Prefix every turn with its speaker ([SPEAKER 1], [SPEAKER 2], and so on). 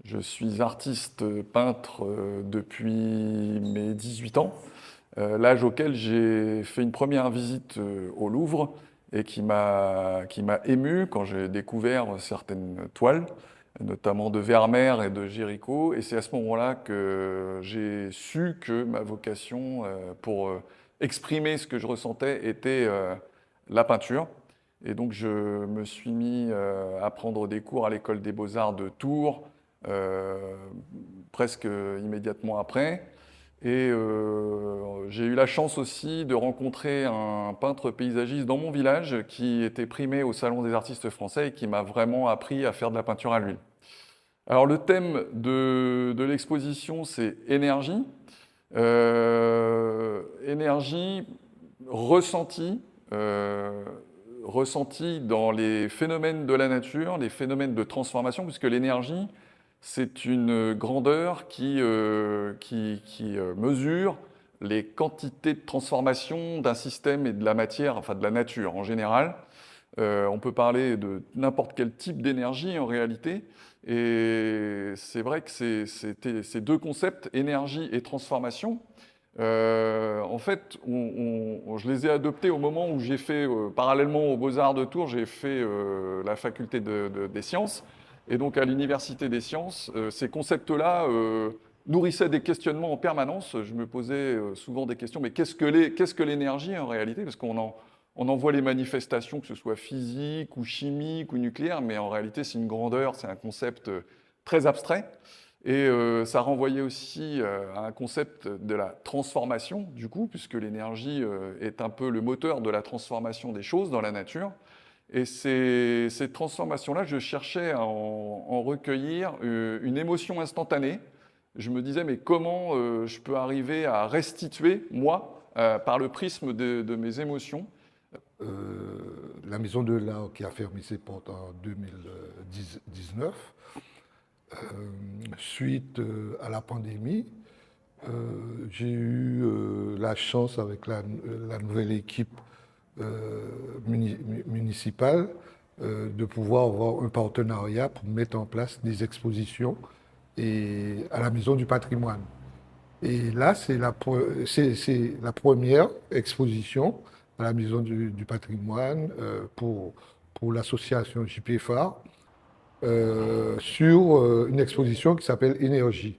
[SPEAKER 1] Je suis artiste peintre depuis mes 18 ans, l'âge auquel j'ai fait une première visite au Louvre et qui m'a ému quand j'ai découvert certaines toiles, notamment de Vermeer et de Géricault. Et c'est à ce moment-là que j'ai su que ma vocation pour exprimer ce que je ressentais était la peinture. Et donc je me suis mis à prendre des cours à l'école des beaux-arts de Tours, euh, presque immédiatement après. Et j'ai eu la chance aussi de rencontrer un peintre paysagiste dans mon village qui était primé au Salon des artistes français et qui m'a vraiment appris à faire de la peinture à l'huile. Alors le thème de l'exposition, c'est énergie. Énergie ressentie, euh, ressentie dans les phénomènes de la nature, les phénomènes de transformation, puisque l'énergie, c'est une grandeur qui mesure les quantités de transformation d'un système et de la matière, enfin de la nature en général. On peut parler de n'importe quel type d'énergie en réalité. Et c'est vrai que ces deux concepts, énergie et transformation, en fait, je les ai adoptés au moment où j'ai fait, parallèlement aux Beaux-Arts de Tours, j'ai fait la faculté des sciences. Et donc à l'Université des sciences, ces concepts-là nourrissaient des questionnements en permanence. Je me posais souvent des questions, mais qu'est-ce que l'énergie en réalité? Parce qu'on en voit les manifestations, que ce soit physique ou chimique ou nucléaire, mais en réalité c'est une grandeur, c'est un concept très abstrait. Et ça renvoyait aussi à un concept de la transformation, du coup, puisque l'énergie est un peu le moteur de la transformation des choses dans la nature. Et ces transformations-là, je cherchais à en recueillir une émotion instantanée. Je me disais, mais comment je peux arriver à restituer, moi, par le prisme de mes émotions?
[SPEAKER 2] La Maison de l'Art qui a fermé ses portes en 2019, suite à la pandémie, j'ai eu la chance avec la nouvelle équipe municipale de pouvoir avoir un partenariat pour mettre en place des expositions à la Maison du patrimoine. Et là, c'est la première exposition à la Maison du patrimoine pour l'association JPFA sur une exposition qui s'appelle Énergie.